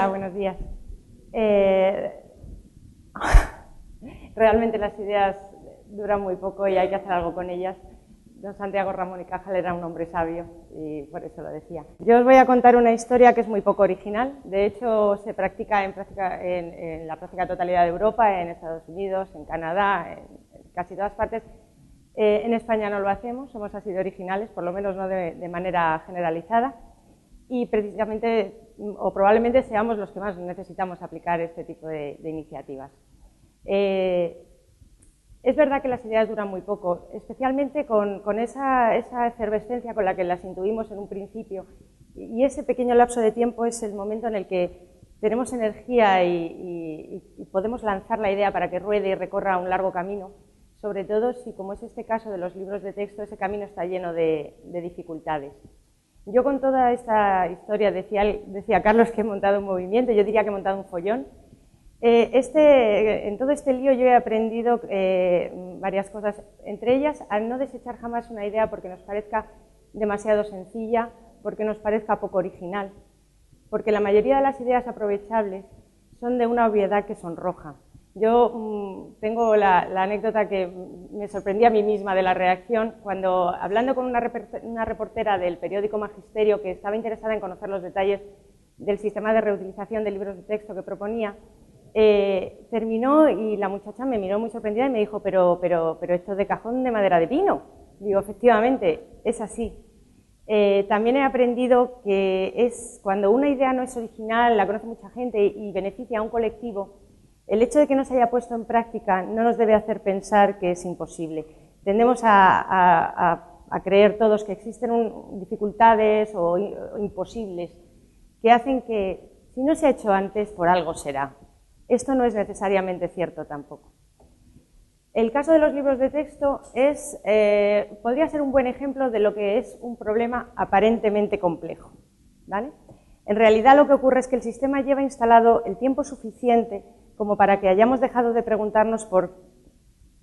Hola, buenos días. Realmente las ideas duran muy poco y hay que hacer algo con ellas. Don Santiago Ramón y Cajal era un hombre sabio y por eso lo decía. Yo os voy a contar una historia que es muy poco original. De hecho, se practica en la práctica totalidad de Europa, en Estados Unidos, en Canadá, en casi todas partes. En España no lo hacemos, somos así de originales, por lo menos no de manera generalizada. Y precisamente, o probablemente seamos los que más necesitamos aplicar este tipo de iniciativas. Es verdad que las ideas duran muy poco, especialmente con esa efervescencia con la que las intuimos en un principio, y ese pequeño lapso de tiempo es el momento en el que tenemos energía y podemos lanzar la idea para que ruede y recorra un largo camino, sobre todo si, como es este caso de los libros de texto, ese camino está lleno de dificultades. Yo con toda esta historia, decía Carlos que he montado un movimiento, yo diría que he montado un follón. En todo este lío yo he aprendido varias cosas, entre ellas a no desechar jamás una idea porque nos parezca demasiado sencilla, porque nos parezca poco original, porque la mayoría de las ideas aprovechables son de una obviedad que sonroja. Yo tengo la anécdota que me sorprendí a mí misma de la reacción cuando, hablando con una reportera del periódico Magisterio que estaba interesada en conocer los detalles del sistema de reutilización de libros de texto que proponía, terminó y la muchacha me miró muy sorprendida y me dijo, pero esto de cajón de madera de pino. Digo, efectivamente, es así. También he aprendido que es cuando una idea no es original, la conoce mucha gente y beneficia a un colectivo, el hecho de que no se haya puesto en práctica no nos debe hacer pensar que es imposible. Tendemos a creer todos que existen dificultades o imposibles que hacen que, si no se ha hecho antes, por algo será. Esto no es necesariamente cierto tampoco. El caso de los libros de texto podría ser un buen ejemplo de lo que es un problema aparentemente complejo, ¿vale? En realidad lo que ocurre es que el sistema lleva instalado el tiempo suficiente como para que hayamos dejado de preguntarnos por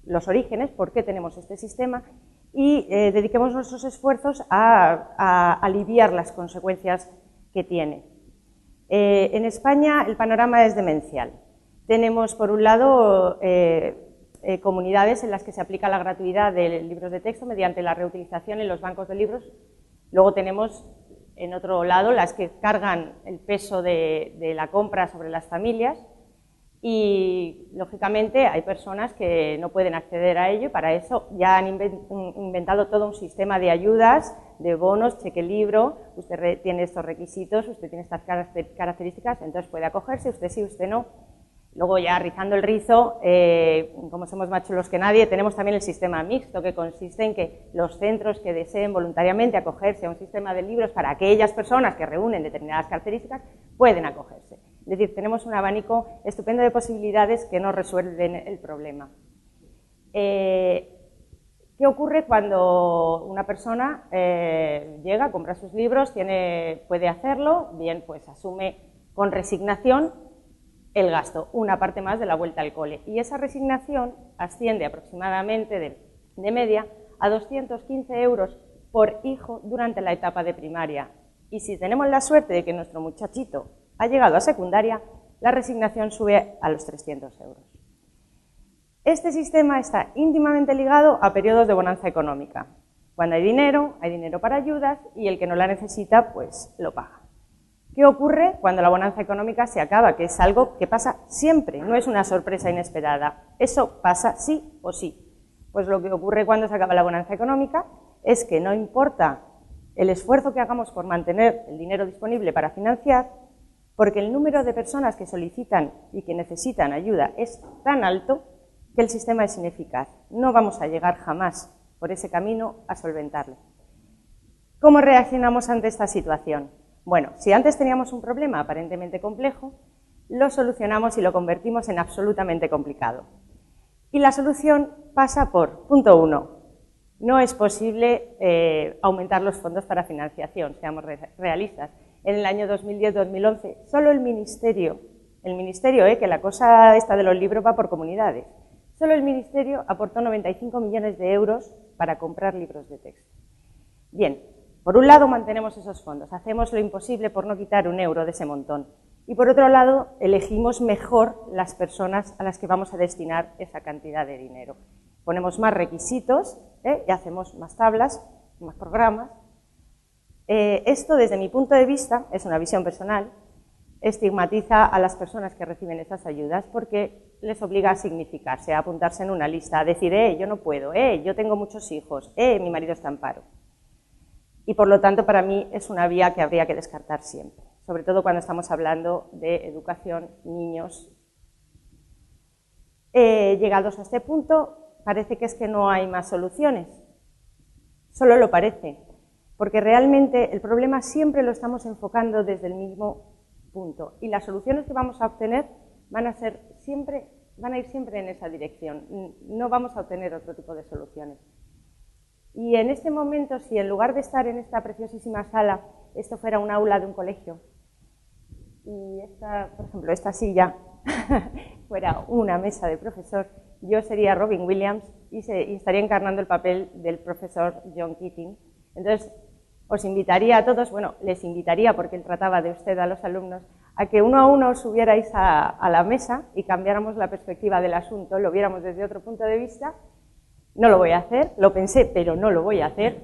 los orígenes, por qué tenemos este sistema, y dediquemos nuestros esfuerzos a aliviar las consecuencias que tiene. En España el panorama es demencial. Tenemos, por un lado, comunidades en las que se aplica la gratuidad de libros de texto mediante la reutilización en los bancos de libros. Luego tenemos, en otro lado, las que cargan el peso de la compra sobre las familias y, lógicamente, hay personas que no pueden acceder a ello y para eso ya han inventado todo un sistema de ayudas, de bonos, cheque libro, usted tiene estos requisitos, usted tiene estas características, entonces puede acogerse, usted sí, usted no. Luego ya rizando el rizo, como somos más chulos que nadie, tenemos también el sistema mixto, que consiste en que los centros que deseen voluntariamente acogerse a un sistema de libros para aquellas personas que reúnen determinadas características pueden acogerse. Es decir, tenemos un abanico estupendo de posibilidades que nos resuelven el problema. ¿Qué ocurre cuando una persona llega, compra sus libros, puede hacerlo, bien, pues asume con resignación el gasto, una parte más de la vuelta al cole. Y esa resignación asciende aproximadamente de media a 215 euros por hijo durante la etapa de primaria. Y si tenemos la suerte de que nuestro muchachito ha llegado a secundaria, la resignación sube a los 300 euros. Este sistema está íntimamente ligado a periodos de bonanza económica. Cuando hay dinero para ayudas y el que no la necesita, pues lo paga. ¿Qué ocurre cuando la bonanza económica se acaba? Que es algo que pasa siempre, no es una sorpresa inesperada. Eso pasa sí o sí. Pues lo que ocurre cuando se acaba la bonanza económica es que no importa el esfuerzo que hagamos por mantener el dinero disponible para financiar, porque el número de personas que solicitan y que necesitan ayuda es tan alto que el sistema es ineficaz. No vamos a llegar jamás por ese camino a solventarlo. ¿Cómo reaccionamos ante esta situación? Bueno, si antes teníamos un problema aparentemente complejo, lo solucionamos y lo convertimos en absolutamente complicado. Y la solución pasa por, punto 1, no es posible aumentar los fondos para financiación, seamos realistas. En el año 2010-2011, solo el Ministerio, que la cosa esta de los libros va por comunidades, solo el Ministerio aportó 95 millones de euros para comprar libros de texto. Bien, por un lado mantenemos esos fondos, hacemos lo imposible por no quitar un euro de ese montón y por otro lado elegimos mejor las personas a las que vamos a destinar esa cantidad de dinero. Ponemos más requisitos y hacemos más tablas, más programas. Esto, desde mi punto de vista, es una visión personal, estigmatiza a las personas que reciben esas ayudas porque les obliga a significarse, a apuntarse en una lista, a decir, yo no puedo, yo tengo muchos hijos, mi marido está en paro. Y por lo tanto, para mí es una vía que habría que descartar siempre, sobre todo cuando estamos hablando de educación, niños. Llegados a este punto, parece que es que no hay más soluciones, solo lo parece, porque realmente el problema siempre lo estamos enfocando desde el mismo punto y las soluciones que vamos a obtener van a ir siempre en esa dirección, no vamos a obtener otro tipo de soluciones. Y en este momento, si en lugar de estar en esta preciosísima sala, esto fuera un aula de un colegio, y esta, por ejemplo, esta silla fuera una mesa de profesor, yo sería Robin Williams y estaría encarnando el papel del profesor John Keating. Entonces, os invitaría a todos, bueno, les invitaría, porque él trataba de usted a los alumnos, a que uno a uno subierais a la mesa y cambiáramos la perspectiva del asunto, lo viéramos desde otro punto de vista. No lo voy a hacer, lo pensé, pero no lo voy a hacer.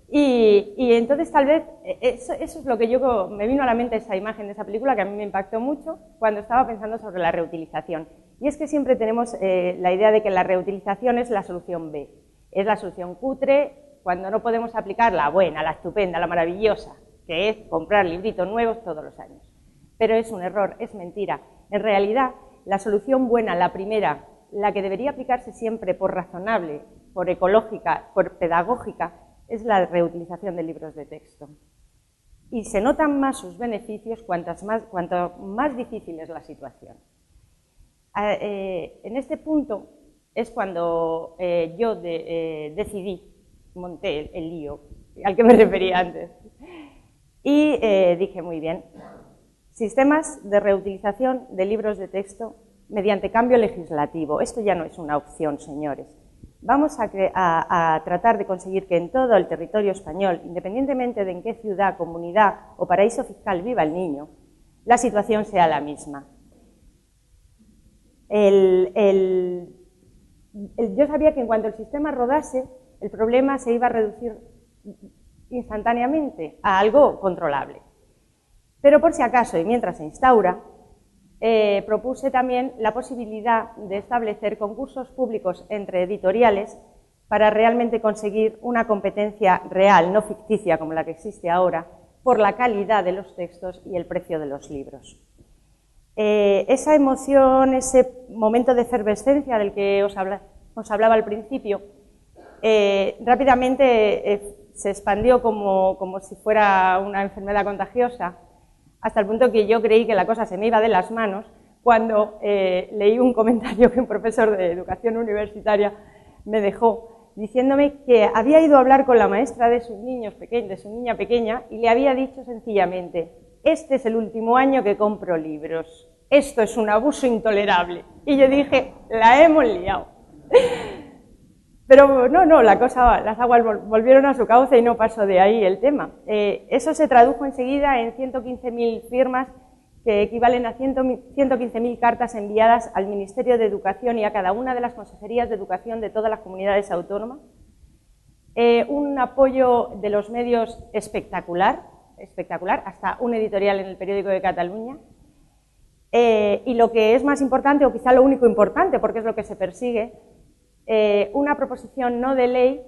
y entonces tal vez, eso es lo que me vino a la mente esa imagen de esa película que a mí me impactó mucho cuando estaba pensando sobre la reutilización. Y es que siempre tenemos la idea de que la reutilización es la solución B, es la solución cutre, cuando no podemos aplicar la buena, la estupenda, la maravillosa, que es comprar libritos nuevos todos los años. Pero es un error, es mentira. En realidad, la solución buena, la primera, la que debería aplicarse siempre por razonable, por ecológica, por pedagógica, es la reutilización de libros de texto. Y se notan más sus beneficios cuanto más difícil es la situación. En este punto es cuando yo decidí, monté el lío al que me refería antes, y dije, muy bien, sistemas de reutilización de libros de texto mediante cambio legislativo. Esto ya no es una opción, señores. Vamos a tratar de conseguir que en todo el territorio español, independientemente de en qué ciudad, comunidad o paraíso fiscal viva el niño, la situación sea la misma. Yo sabía que en cuanto el sistema rodase, el problema se iba a reducir instantáneamente a algo controlable. Pero por si acaso, y mientras se instaura, propuse también la posibilidad de establecer concursos públicos entre editoriales para realmente conseguir una competencia real, no ficticia como la que existe ahora, por la calidad de los textos y el precio de los libros. Esa emoción, ese momento de efervescencia del que os hablaba al principio, rápidamente se expandió como si fuera una enfermedad contagiosa, hasta el punto que yo creí que la cosa se me iba de las manos cuando leí un comentario que un profesor de educación universitaria me dejó, diciéndome que había ido a hablar con la maestra de sus niños pequeños, de su niña pequeña, y le había dicho sencillamente: este es el último año que compro libros, esto es un abuso intolerable. Y yo dije, la hemos liado. Pero no, las aguas volvieron a su cauce y no pasó de ahí el tema. Eso se tradujo enseguida en 115.000 firmas, que equivalen a 115.000 cartas enviadas al Ministerio de Educación y a cada una de las consejerías de educación de todas las comunidades autónomas. Un apoyo de los medios espectacular, hasta un editorial en el Periódico de Cataluña. Y lo que es más importante, o quizá lo único importante, porque es lo que se persigue, una proposición no de ley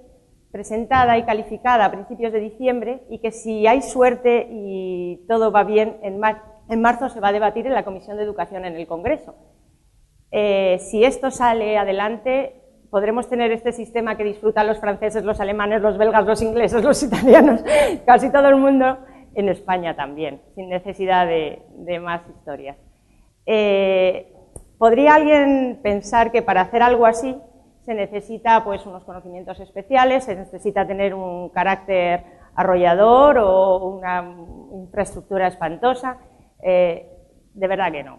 presentada y calificada a principios de diciembre, y que, si hay suerte y todo va bien, en marzo se va a debatir en la Comisión de Educación en el Congreso. Si esto sale adelante, podremos tener este sistema que disfrutan los franceses, los alemanes, los belgas, los ingleses, los italianos, casi todo el mundo, en España también, sin necesidad de más historias. ¿Podría alguien pensar que para hacer algo así se necesita pues unos conocimientos especiales, se necesita tener un carácter arrollador o una infraestructura espantosa? De verdad que no.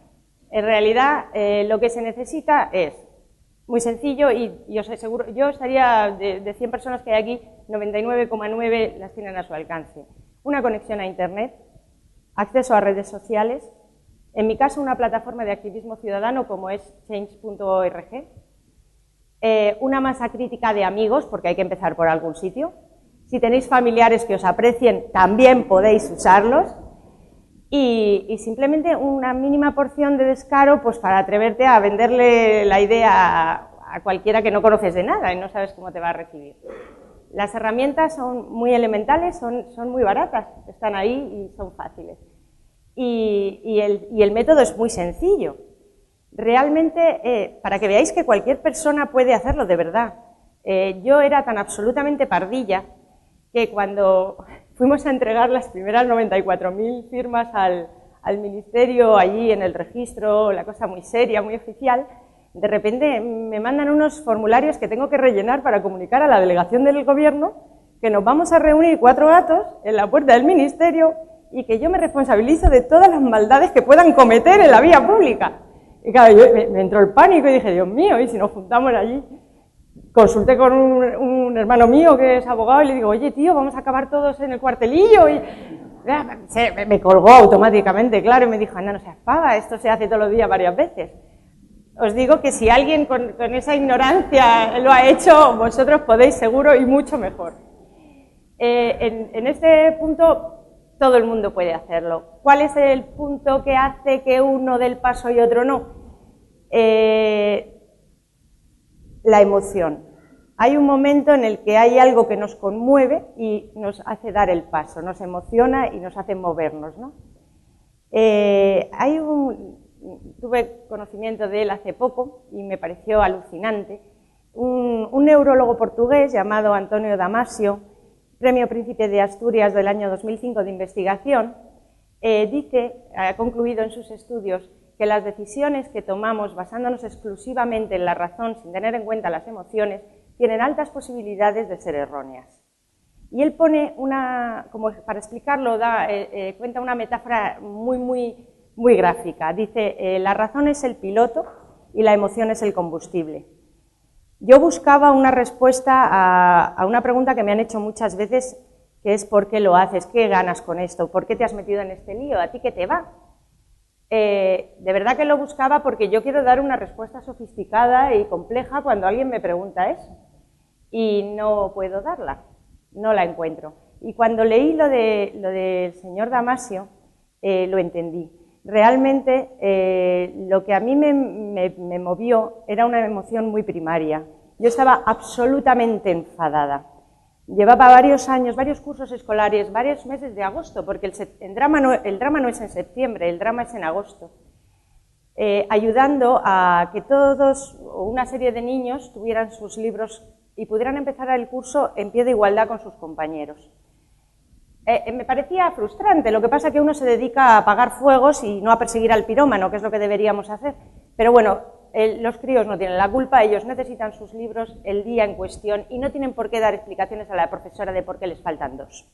En realidad, lo que se necesita es muy sencillo, y os aseguro, yo estaría de 100 personas que hay aquí, 99,9 las tienen a su alcance. Una conexión a Internet, acceso a redes sociales, en mi caso una plataforma de activismo ciudadano como es change.org, una masa crítica de amigos, porque hay que empezar por algún sitio. Si tenéis familiares que os aprecien, también podéis usarlos. Y simplemente una mínima porción de descaro pues para atreverte a venderle la idea a cualquiera que no conoces de nada y no sabes cómo te va a recibir. Las herramientas son muy elementales, son muy baratas, están ahí y son fáciles. Y el método es muy sencillo. Realmente, para que veáis que cualquier persona puede hacerlo de verdad. Yo era tan absolutamente pardilla que cuando fuimos a entregar las primeras 94.000 firmas al ministerio, allí en el registro, la cosa muy seria, muy oficial, de repente me mandan unos formularios que tengo que rellenar para comunicar a la delegación del gobierno que nos vamos a reunir 4 gatos en la puerta del ministerio y que yo me responsabilizo de todas las maldades que puedan cometer en la vía pública. Y claro, me entró el pánico y dije, Dios mío, ¿y si nos juntamos allí? Consulté con un hermano mío que es abogado y le digo, oye, tío, vamos a acabar todos en el cuartelillo. Y me colgó automáticamente, claro, y me dijo, anda, no seas pava, esto se hace todos los días varias veces. Os digo que si alguien con esa ignorancia lo ha hecho, vosotros podéis seguro y mucho mejor. En este punto, todo el mundo puede hacerlo. ¿Cuál es el punto que hace que uno dé el paso y otro no? La emoción. Hay un momento en el que hay algo que nos conmueve y nos hace dar el paso, nos emociona y nos hace movernos, ¿no? Tuve conocimiento de él hace poco y me pareció alucinante. Un neurólogo portugués llamado António Damasio, Premio Príncipe de Asturias del año 2005 de investigación, ha concluido en sus estudios que las decisiones que tomamos basándonos exclusivamente en la razón sin tener en cuenta las emociones tienen altas posibilidades de ser erróneas. Y él pone como para explicarlo, cuenta una metáfora muy gráfica. Dice, la razón es el piloto y la emoción es el combustible. Yo buscaba una respuesta a una pregunta que me han hecho muchas veces, que es ¿por qué lo haces? ¿Qué ganas con esto? ¿Por qué te has metido en este lío? ¿A ti qué te va? De verdad que lo buscaba porque yo quiero dar una respuesta sofisticada y compleja cuando alguien me pregunta eso. Y no puedo darla, no la encuentro. Y cuando leí lo del señor Damasio, lo entendí. Realmente lo que a mí me movió era una emoción muy primaria. Yo estaba absolutamente enfadada. Llevaba varios años, varios cursos escolares, varios meses de agosto, porque el drama no es en septiembre, el drama es en agosto, ayudando a que todos, o una serie de niños, tuvieran sus libros y pudieran empezar el curso en pie de igualdad con sus compañeros. Me parecía frustrante, lo que pasa es que uno se dedica a apagar fuegos y no a perseguir al pirómano, que es lo que deberíamos hacer. Pero bueno, los críos no tienen la culpa, ellos necesitan sus libros el día en cuestión y no tienen por qué dar explicaciones a la profesora de por qué les faltan 2.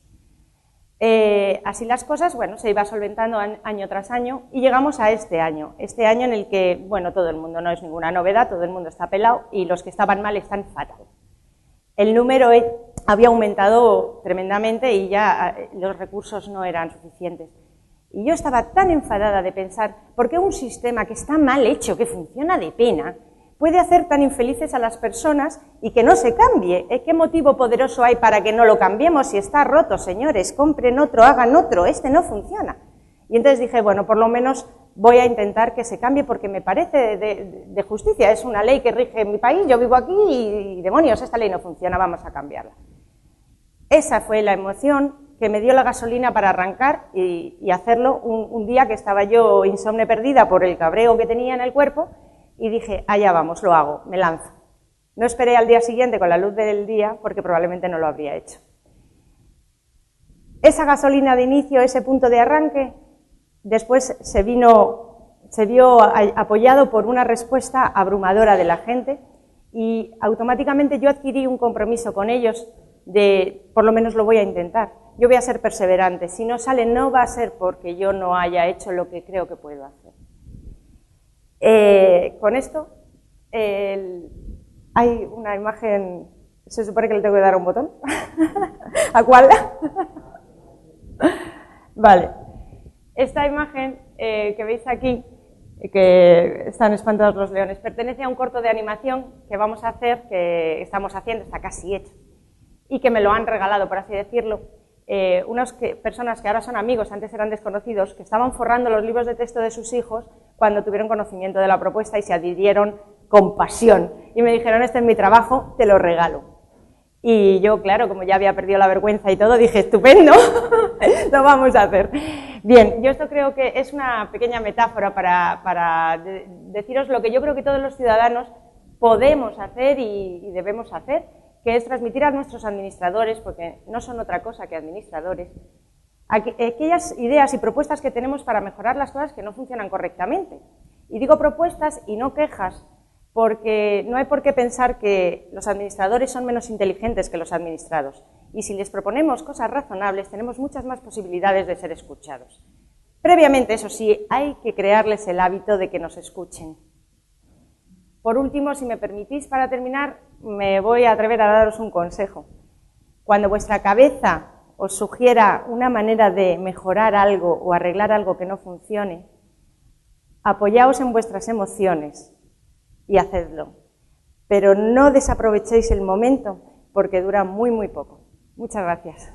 Así las cosas, bueno, se iba solventando año tras año y llegamos a este año en el que, bueno, todo el mundo, no es ninguna novedad, todo el mundo está pelado y los que estaban mal están fatal. El número había aumentado tremendamente y ya los recursos no eran suficientes. Y yo estaba tan enfadada de pensar, ¿por qué un sistema que está mal hecho, que funciona de pena, puede hacer tan infelices a las personas y que no se cambie? ¿Qué motivo poderoso hay para que no lo cambiemos? Si está roto, señores, compren otro, hagan otro, este no funciona. Y entonces dije, bueno, por lo menos voy a intentar que se cambie porque me parece de justicia. Es una ley que rige mi país, yo vivo aquí y demonios, esta ley no funciona, vamos a cambiarla. Esa fue la emoción que me dio la gasolina para arrancar y hacerlo un día que estaba yo insomne perdida por el cabreo que tenía en el cuerpo y dije, allá vamos, lo hago, me lanzo. No esperé al día siguiente con la luz del día porque probablemente no lo habría hecho. Esa gasolina de inicio, ese punto de arranque, después se vio apoyado por una respuesta abrumadora de la gente y automáticamente yo adquirí un compromiso con ellos de, por lo menos lo voy a intentar, yo voy a ser perseverante, si no sale no va a ser porque yo no haya hecho lo que creo que puedo hacer. Con esto hay una imagen, se supone que le tengo que dar a un botón, ¿a cuál? Vale. Esta imagen que veis aquí, que están espantados los leones, pertenece a un corto de animación que vamos a hacer, que estamos haciendo, está casi hecho, y que me lo han regalado, por así decirlo, unas personas que ahora son amigos, antes eran desconocidos, que estaban forrando los libros de texto de sus hijos cuando tuvieron conocimiento de la propuesta y se adhirieron con pasión. Y me dijeron, este es mi trabajo, te lo regalo. Y yo, claro, como ya había perdido la vergüenza y todo, dije, estupendo, lo vamos a hacer. Bien, yo esto creo que es una pequeña metáfora para deciros lo que yo creo que todos los ciudadanos podemos hacer y debemos hacer, que es transmitir a nuestros administradores, porque no son otra cosa que administradores, aquellas ideas y propuestas que tenemos para mejorar las cosas que no funcionan correctamente. Y digo propuestas y no quejas, porque no hay por qué pensar que los administradores son menos inteligentes que los administrados. Y si les proponemos cosas razonables, tenemos muchas más posibilidades de ser escuchados. Previamente, eso sí, hay que crearles el hábito de que nos escuchen. Por último, si me permitís, para terminar, me voy a atrever a daros un consejo. Cuando vuestra cabeza os sugiera una manera de mejorar algo o arreglar algo que no funcione, apoyaos en vuestras emociones y hacedlo. Pero no desaprovechéis el momento porque dura muy, muy poco. Muchas gracias.